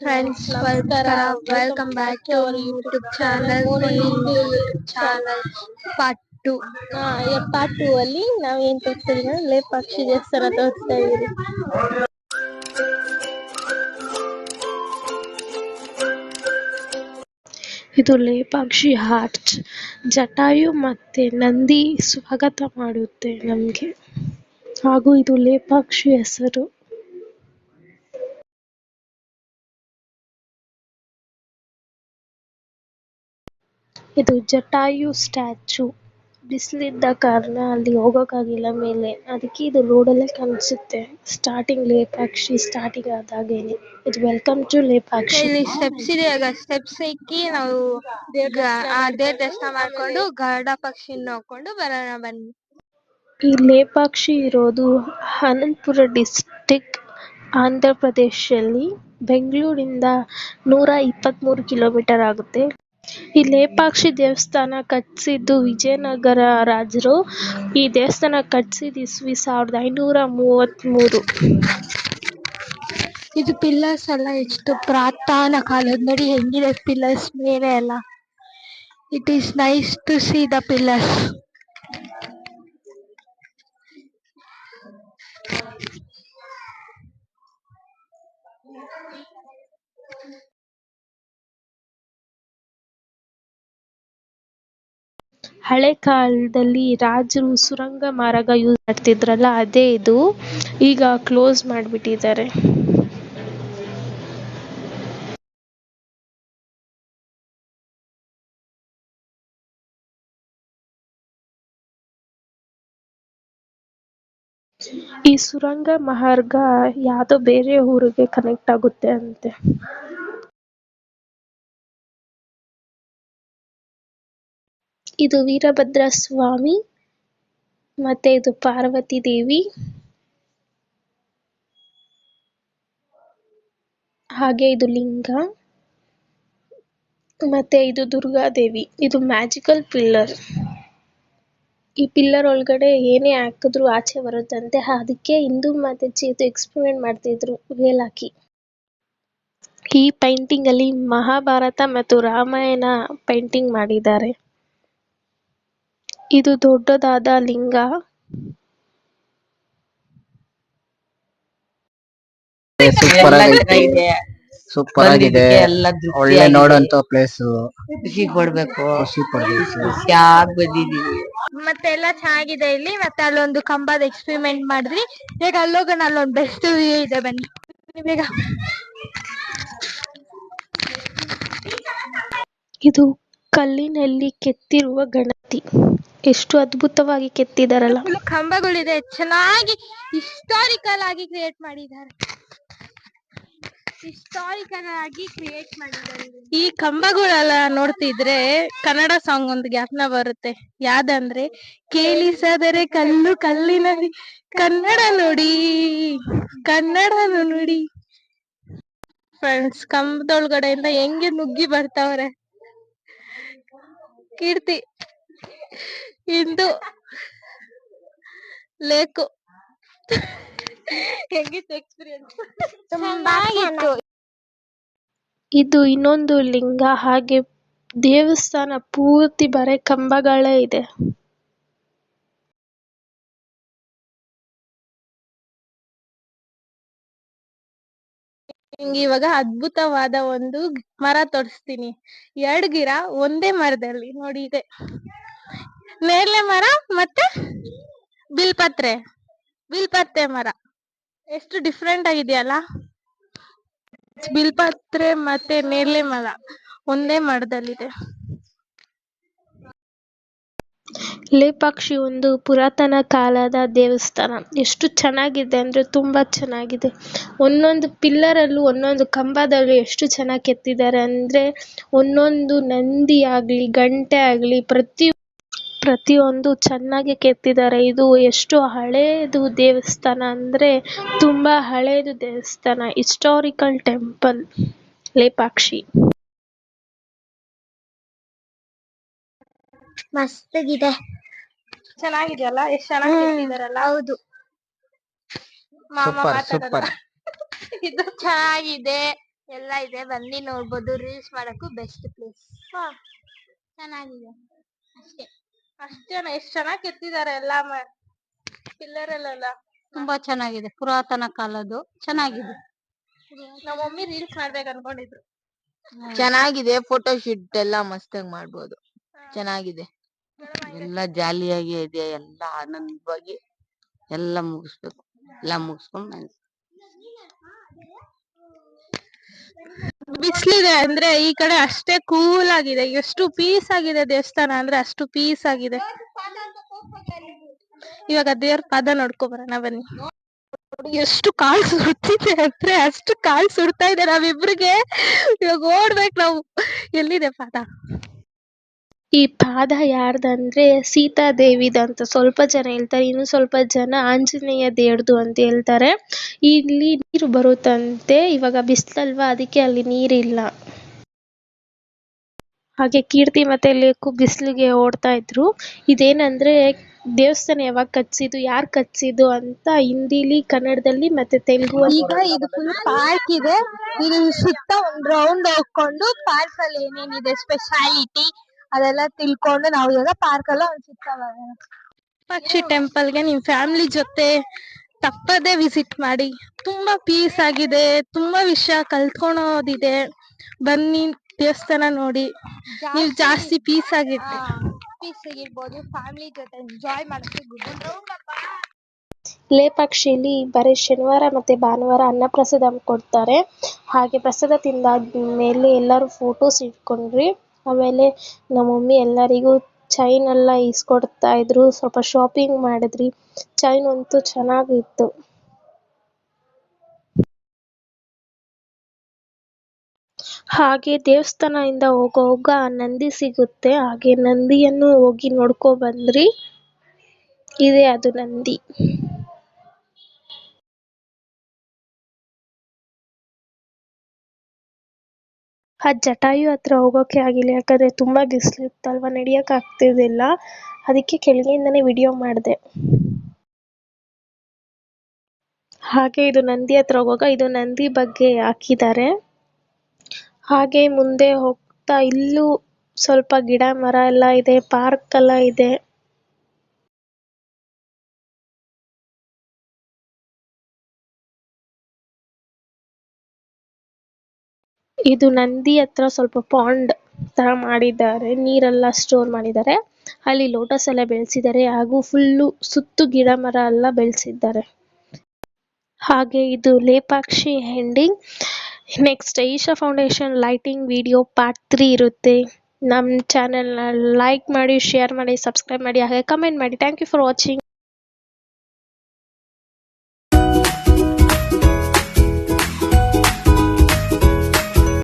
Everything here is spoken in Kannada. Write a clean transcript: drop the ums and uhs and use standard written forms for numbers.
Friends, welcome back to our YouTube channel, YouTube channel part 2. Part 2 ಅಲ್ಲಿ ನಾವ್ ಏನ್ ತೋರಿಸ್ತಾ ಇದೀವಿ ಅಂದ್ರೆ ಲೇಪಾಕ್ಷಿ ದೇವಸ್ಥಾನ ತೋರಿಸ್ತಾ ಇದೀವಿ. ಇದು ಲೇಪಾಕ್ಷಿ ಆರ್ಚ್. ಜಟಾಯು ಮತ್ತೆ ನಂದಿ ಸ್ವಾಗತ ಮಾಡುತ್ತೆ ನಮ್ಗೆ, ಹಾಗೂ ಇದು ಲೇಪಾಕ್ಷಿ ಹೆಸರು. ಇದು ಜಟಾಯು ಸ್ಟ್ಯಾಚು. ಬಿಸಿಲಿದ್ದ ಕಾರಣ ಅಲ್ಲಿ ಹೋಗೋಕ್ಕಾಗಿಲ್ಲ ಮೇಲೆ, ಅದಕ್ಕೆ ಇದು ರೋಡಲ್ಲೇ ಕಾಣಿಸುತ್ತೆ. ಸ್ಟಾರ್ಟಿಂಗ್ ಲೇಪಾಕ್ಷಿ ಸ್ಟಾರ್ಟಿಂಗ್ ಆದಾಗೇನೆ. ಇದು ವೆಲ್ಕಮ್ ಟು ಲೇಪಾಕ್ಷಿ. ಇಲ್ಲಿ ಸ್ಟೆಪ್ಸ್ ಇದೆ, ಸ್ಟೆಪ್ಸ್ ಎಕ್ಕಿ ನಾವು ದೇವ್ರ ದರ್ಶನ ಮಾಡ್ಕೊಂಡು ಗರುಡ ಪಕ್ಷಿ ನೋಡ್ಕೊಂಡು ಬರೋಣ ಬನ್ನಿ. ಈ ಲೇಪಾಕ್ಷಿ ಇರೋದು ಅನಂತಪುರ ಡಿಸ್ಟಿಕ್, ಆಂಧ್ರ ಪ್ರದೇಶಲ್ಲಿ. ಬೆಂಗಳೂರಿಂದ 123 ಕಿಲೋಮೀಟರ್ ಆಗುತ್ತೆ. ಈ ಲೇಪಾಕ್ಷಿ ದೇವಸ್ಥಾನ ಕಟ್ಸಿದ್ದು ವಿಜಯನಗರ ರಾಜರು. ಈ ದೇವಸ್ಥಾನ ಕಟ್ಸಿದ್ದು ಇಸ್ವಿ 1533. ಇದು ಪಿಲ್ಲರ್ಸ್ ಎಲ್ಲ ಎಷ್ಟು ಪ್ರಾಚೀನ ಕಾಲದ, ನೋಡಿ ಹೆಂಗಿದೆ ಪಿಲ್ಲರ್ಸ್ ಮೇಲೆ ಎಲ್ಲ. It is nice to see the pillars. ಹಳೆ ಕಾಲದಲ್ಲಿ ರಾಜರು ಸುರಂಗ ಮಾರ್ಗ ಯೂಸ್ ಮಾಡ್ತಿದ್ರಲ್ಲ, ಅದೇ ಇದು. ಈಗ ಕ್ಲೋಸ್ ಮಾಡಿಬಿಟ್ಟಿದ್ದಾರೆ. ಈ ಸುರಂಗ ಮಾರ್ಗ ಯಾವ್ದೋ ಬೇರೆ ಊರಿಗೆ ಕನೆಕ್ಟ್ ಆಗುತ್ತೆ ಅಂತೆ. ಇದು ವೀರಭದ್ರ ಸ್ವಾಮಿ, ಮತ್ತೆ ಇದು ಪಾರ್ವತಿ ದೇವಿ, ಹಾಗೆ ಇದು ಲಿಂಗ, ಮತ್ತೆ ಇದು ದುರ್ಗಾದೇವಿ. ಇದು ಮ್ಯಾಜಿಕಲ್ ಪಿಲ್ಲರ್. ಈ ಪಿಲ್ಲರ್ ಒಳಗಡೆ ಏನೇ ಹಾಕಿದ್ರು ಆಚೆ ಬರುತ್ತಂತೆ, ಅದಕ್ಕೆ ಹಿಂದೂ ಮಾತಾಜಿ ಇದು ಎಕ್ಸ್ಪೆರಿಮೆಂಟ್ ಮಾಡ್ತಿದ್ರು ವೇಲ್ ಹಾಕಿ. ಈ ಪೈಂಟಿಂಗ್ ಅಲ್ಲಿ ಮಹಾಭಾರತ ಮತ್ತು ರಾಮಾಯಣ ಪೈಂಟಿಂಗ್ ಮಾಡಿದ್ದಾರೆ. ಇದು ದೊಡ್ಡದಾದ ಲಿಂಗ. ಸೂಪರ್ ಆಗಿದೆ. ಒಳ್ಳೆ ನೋಡಂತ ಪ್ಲೇಸ್. ಖುಷಿ ಪಡ್ಬೇಕು. ಮತ್ತೆ ಎಲ್ಲ ಚೆನ್ನಾಗಿದೆ ಇಲ್ಲಿ. ಮತ್ತೆ ಅಲ್ಲೊಂದು ಕಂಬದ ಎಕ್ಸ್ಪೆರಿಮೆಂಟ್ ಮಾಡಿದ್ರಿ. ಈಗ ಅಲ್ಲೋಗೋಣ, ಅಲ್ಲೊಂದು ಬೆಸ್ಟ್ ವ್ಯೂ ಇದೆ, ಬನ್ನಿ ಬೇಗ. ಇದು ಕಲ್ಲಿನಲ್ಲಿ ಕೆತ್ತಿರುವ ಗಣಪತಿ. ಎಷ್ಟು ಅದ್ಭುತವಾಗಿ ಕೆತ್ತಿದಾರಲ್ಲ. ಕಂಬಗಳಿದೆ, ಚೆನ್ನಾಗಿ ಹಿಸ್ಟಾರಿಕಲ್ ಆಗಿ ಕ್ರಿಯೇಟ್ ಮಾಡಿದ್ದಾರೆ. ಈ ಕಂಬಗಳೆಲ್ಲ ನೋಡ್ತಿದ್ರೆ ಕನ್ನಡ ಸಾಂಗ್ ಒಂದು ಜ್ಞಾಪನ ಬರುತ್ತೆ. ಯಾವ್ದಂದ್ರೆ, ಕೇಳಿಸದರೆ ಕಲ್ಲು ಕಲ್ಲಿನಲ್ಲಿ ಕನ್ನಡ ನುಡಿ, ಕನ್ನಡ ನುಡಿ. ಫ್ರೆಂಡ್ಸ್, ಕಂಬದೊಳಗಡೆಯಿಂದ ಹೆಂಗೆ ನುಗ್ಗಿ ಬರ್ತಾವ್ರೆ. ಕೀರ್ತಿ ಇಂದು ಲೇಕು ಹೆಂಗಿತ್ತು ಎಕ್ಸ್ಪೀರಿಯನ್ಸ್? ಚೆನ್ನಾಗಿತ್ತು. ಇದು ಇನ್ನೊಂದು ಲಿಂಗ. ಹಾಗೆ ದೇವಸ್ಥಾನ ಪೂರ್ತಿ ಬರೀ ಕಂಬಗಳೇ ಇದೆ. ಇವಾಗ ಅದ್ಭುತವಾದ ಒಂದು ಮರ ತೋರಿಸ್ತೀನಿ. 2 ಗಿಡ ಒಂದೇ ಮರದಲ್ಲಿ ನೋಡಿ ಇದೆ. ನೇರಳೆ ಮರ ಮತ್ತೆ ಬಿಲ್ಪತ್ರೆ ಮರ ಎಷ್ಟು ಡಿಫ್ರೆಂಟ್ ಆಗಿದೆಯಲ್ಲ. ಬಿಲ್ಪತ್ರೆ ಮತ್ತೆ ನೇರಳೆ ಮರ ಒಂದೇ ಮರದಲ್ಲಿದೆ. ಲೇಪಾಕ್ಷಿ ಒಂದು ಪುರಾತನ ಕಾಲದ ದೇವಸ್ಥಾನ. ಎಷ್ಟು ಚೆನ್ನಾಗಿದೆ ಅಂದ್ರೆ ತುಂಬಾ ಚೆನ್ನಾಗಿದೆ. ಒಂದೊಂದು ಪಿಲ್ಲರಲ್ಲೂ ಒಂದೊಂದು ಕಂಬದಲ್ಲೂ ಎಷ್ಟು ಚೆನ್ನಾಗಿ ಕೆತ್ತಿದ್ದಾರೆ ಅಂದ್ರೆ, ಒಂದೊಂದು ನಂದಿ ಆಗ್ಲಿ ಗಂಟೆ ಆಗ್ಲಿ ಪ್ರತಿಯೊಂದು ಚೆನ್ನಾಗಿ ಕೆತ್ತಿದ್ದಾರೆ. ಇದು ಎಷ್ಟು ಹಳೇದು ದೇವಸ್ಥಾನ ಅಂದ್ರೆ ತುಂಬಾ ಹಳೇದು ದೇವಸ್ಥಾನ. Historical temple Lepakshi. ಮಸ್ತಾಗಿದೆ, ಚೆನ್ನಾಗಿದೆಯಲ್ಲ, ಎಷ್ಟು ಚೆನ್ನಾಗಿ ಕೆತ್ತಿದಾರಲ್ಲ. ಹೌದು, ಮಾಮ ಮಾತಾಡಲ್ಲ. ಇದು ಚೆನ್ನಾಗಿದೆ. ಎಲ್ಲ ಇದೆ, ಬನ್ನಿ ನೋಡ್ಬೋದು. ರೀಲ್ಸ್ ಮಾಡಕ್ಕೂ ಬೆಸ್ಟ್ ಪ್ಲೇಸ್. ಚೆನ್ನಾಗಿದೆ ಅಷ್ಟೇ. ಅಷ್ಟೇನ? ಎಷ್ಟ್ ಚೆನ್ನಾಗಿ ಕೆತ್ತಿದ್ದಾರೆ ಎಲ್ಲ ಪಿಲ್ಲರ್ ಅಲ್ಲೆಲ್ಲ. ತುಂಬಾ ಚೆನ್ನಾಗಿದೆ, ಪುರಾತನ ಕಾಲದ್ದು. ಚೆನ್ನಾಗಿದೆ. ನಮ್ಮ ಮಮ್ಮಿ ರೀಲ್ಸ್ ಮಾಡ್ಬೇಕು ಅನ್ಕೊಂಡಿದ್ರು. ಚೆನ್ನಾಗಿದೆ, ಫೋಟೋ ಶೂಟ್ ಎಲ್ಲ ಮಸ್ತಾಗಿ ಮಾಡ್ಬೋದು. ಚೆನ್ನಾಗಿದೆ, ಎಲ್ಲ ಜಾಲಿಯಾಗಿ ಇದೆ, ಎಲ್ಲ ಆನಂದವಾಗಿ ಎಲ್ಲ ಮುಗಿಸ್ಬೇಕು. ಎಲ್ಲ ಮುಗಿಸ್ಕೊಂಡು ಬಿಸ್ಲಿದೆ ಅಂದ್ರೆ ಈ ಕಡೆ ಅಷ್ಟೇ ಕೂಲ್ ಆಗಿದೆ. ಎಷ್ಟು ಪೀಸ್ ಆಗಿದೆ ದೇವಸ್ಥಾನ ಅಂದ್ರೆ ಅಷ್ಟು ಪೀಸ್ ಆಗಿದೆ. ಇವಾಗ ದೇವ್ರ ಪಾದ ನೋಡ್ಕೊ ಬರೋಣ ಬನ್ನಿ. ಎಷ್ಟು ಕಾಲ್ ಸುಡ್ತಿದೆ ಅಂದ್ರೆ ಅಷ್ಟು ಕಾಲ್ ಸುಡ್ತಾ ಇದೆ ನಾವಿಬ್ರಿಗೆ. ಇವಾಗ ಓಡ್ಬೇಕು ನಾವು. ಎಲ್ಲಿದೆ ಪಾದ? ಈ ಪಾದ ಯಾರ್ದಂದ್ರೆ ಸೀತಾದೇವಿದಂತ ಸ್ವಲ್ಪ ಜನ ಹೇಳ್ತಾರೆ, ಇನ್ನು ಸ್ವಲ್ಪ ಜನ ಆಂಜನೇಯ ದೇವ್ರದು ಅಂತ ಹೇಳ್ತಾರೆ. ಇಲ್ಲಿ ನೀರು ಬರುತ್ತಂತೆ, ಇವಾಗ ಬಿಸ್ಲಲ್ವಾ ಅದಕ್ಕೆ ಅಲ್ಲಿ ನೀರಿಲ್ಲ. ಹಾಗೆ ಕೀರ್ತಿ ಮತ್ತೆ ಲೇಕು ಬಿಸಿಲಿಗೆ ಓಡ್ತಾ ಇದ್ರು. ಇದೇನಂದ್ರೆ ದೇವಸ್ಥಾನ ಯಾವಾಗ ಕಟ್ಸಿದ್ದು, ಯಾರು ಕಟ್ಸಿದ್ದು ಅಂತ ಹಿಂದಿಲಿ, ಕನ್ನಡದಲ್ಲಿ ಮತ್ತೆ ತೆಲುಗು. ಈಗ ಇದು ಫುಲ್ ಪಾರ್ಕ್ ಇದೆ. ಇದು ಸುತ್ತ ಒಂದ್ ರೌಂಡ್ ಹೋಗ್ಕೊಂಡು ಪಾರ್ಕ್ ಅಲ್ಲಿ ಏನೇನಿದೆ ಸ್ಪೆಷಾಲಿಟಿ ಅದೆಲ್ಲ ತಿಳ್ಕೊಂಡು ನಾವು ಇವಾಗ ಪಾರ್ಕ್ ಅಲ್ಲ ಒಂದ್ ಸುತ್ತ ಬರೋಣ. ಪಕ್ಷಿ ಟೆಂಪಲ್ಗೆ ನಿಮ್ ಫ್ಯಾಮಿಲಿ ಜೊತೆ ತಪ್ಪದೇ ವಿಸಿಟ್ ಮಾಡಿ. ತುಂಬಾ ಪೀಸ್ ಆಗಿದೆ, ತುಂಬಾ ವಿಷಯ ಕಲ್ತ್ಕೊಳೋದಿದೆ. ಬನ್ನಿ ದೇವಸ್ಥಾನ ನೋಡಿ, ನೀವು ಜಾಸ್ತಿ ಪೀಸ್ ಆಗಿರ್ತೀವಿ. ಪೀಸ್ ಆಗಿರ್ಬೋದು, ಫ್ಯಾಮಿಲಿ ಜೊತೆ ಎಂಜಾಯ್ ಮಾಡಕ್ಕೆ ಗುಡ್. ಲೇಪಾಕ್ಷಿಲಿ ಬರೀ ಶನಿವಾರ ಮತ್ತೆ ಭಾನುವಾರ ಅನ್ನಪ್ರಸಾದ ಕೊಡ್ತಾರೆ. ಹಾಗೆ ಪ್ರಸಾದ ತಿಂದಾದ್ಮೇಲೆ ಎಲ್ಲರೂ ಫೋಟೋಸ್ ಇಟ್ಕೊಂಡ್ರಿ. ಆಮೇಲೆ ನಮ್ಮ ಮಮ್ಮಿ ಎಲ್ಲರಿಗೂ ಚೈನ್ ಎಲ್ಲ ಇಸ್ಕೊಡ್ತಾ ಇದ್ರು. ಸ್ವಲ್ಪ ಶಾಪಿಂಗ್ ಮಾಡಿದ್ರಿ. ಚೈನ್ ಅಂತೂ ಚೆನ್ನಾಗಿತ್ತು. ಹಾಗೆ ದೇವಸ್ಥಾನದಿಂದ ಹೋಗುವಾಗ ನಂದಿ ಸಿಗುತ್ತೆ. ಹಾಗೆ ನಂದಿಯನ್ನು ಹೋಗಿ ನೋಡ್ಕೊ ಬಂದ್ರಿ. ಇದೆ ಅದು ನಂದಿ. ಆ ಜಟಾಯು ಹತ್ರ ಹೋಗೋಕೆ ಆಗಿಲ್ಲ, ಯಾಕಂದ್ರೆ ತುಂಬಾ ಬಿಸಿಲಿತ್ತಲ್ವಾ, ನಡಿಯಕ್ ಆಗ್ತಿರ್ಲಿಲ್ಲ. ಅದಕ್ಕೆ ಕೆಳಗೆಯಿಂದಾನೇ ವಿಡಿಯೋ ಮಾಡಿದೆ. ಹಾಗೆ ಇದು ನಂದಿ ಹತ್ರ ಹೋಗುವಾಗ ಇದು ನಂದಿ ಬಗ್ಗೆ ಹಾಕಿದ್ದಾರೆ. ಹಾಗೆ ಮುಂದೆ ಹೋಗ್ತಾ ಇಲ್ಲೂ ಸ್ವಲ್ಪ ಗಿಡ ಮರ ಎಲ್ಲ ಇದೆ, ಪಾರ್ಕ್ ಎಲ್ಲ ಇದೆ. ಇದು ನಂದಿ ಹತ್ರ ಸ್ವಲ್ಪ ಪಾಂಡ್ ತರ ಮಾಡಿದ್ದಾರೆ, ನೀರೆಲ್ಲ ಸ್ಟೋರ್ ಮಾಡಿದ್ದಾರೆ. ಅಲ್ಲಿ ಲೋಟಸ್ ಎಲ್ಲ ಬೆಳೆಸಿದ್ದಾರೆ, ಹಾಗೂ ಫುಲ್ಲು ಸುತ್ತು ಗಿಡ ಮರ ಎಲ್ಲ ಬೆಳೆಸಿದ್ದಾರೆ. ಹಾಗೆ ಇದು Lepakshi ending. Next Isha foundation lighting video part 3 ಇರುತ್ತೆ. ನಮ್ಮ ಚಾನೆಲ್ನ ಲೈಕ್ ಮಾಡಿ, ಶೇರ್ ಮಾಡಿ, ಸಬ್ಸ್ಕ್ರೈಬ್ ಮಾಡಿ, ಹಾಗೆ ಕಮೆಂಟ್ ಮಾಡಿ. Thank you for watching.